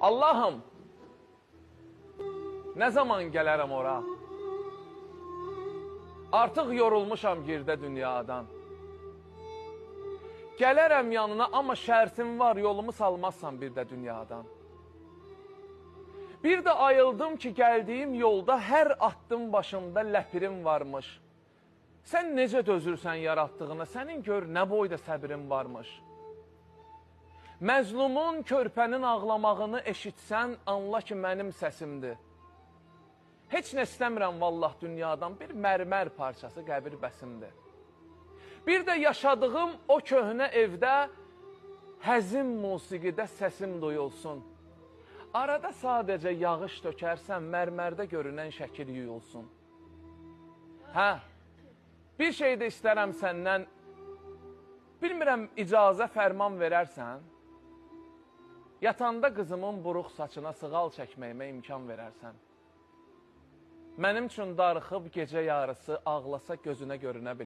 Allahım, nə zaman gələrəm ora? Artıq yorulmuşam girdə dünyadan. Gələrəm yanına, amma şərtim var, yolumu salmazsan bir də dünyadan. Bir də ayıldım ki, gəldiyim yolda hər addım başımda ləpirim varmış. Sən necə dözürsən yaratdığına, sənin gör nə boyda səbrin varmış. Məzlumun, körpənin ağlamağını eşitsən, anla ki, mənim səsimdir. Heç nə istəmirəm vallah dünyadan, bir mərmər parçası qəbir bəsimdir. Bir də yaşadığım o köhnə evdə həzin musiqidə səsim duyulsun. Arada sadəcə yağış tökərsən, mərmərdə görünən şəkil yuyulsun. Hə, bir şey də istərəm səndən, bilmirəm icazə fərman verərsən, yatanda qızımın buruq saçına sığal çəkməyimə imkan verərsən. Mənim üçün darıxıb gecə yarısı ağlasa gözünə görünə bilər.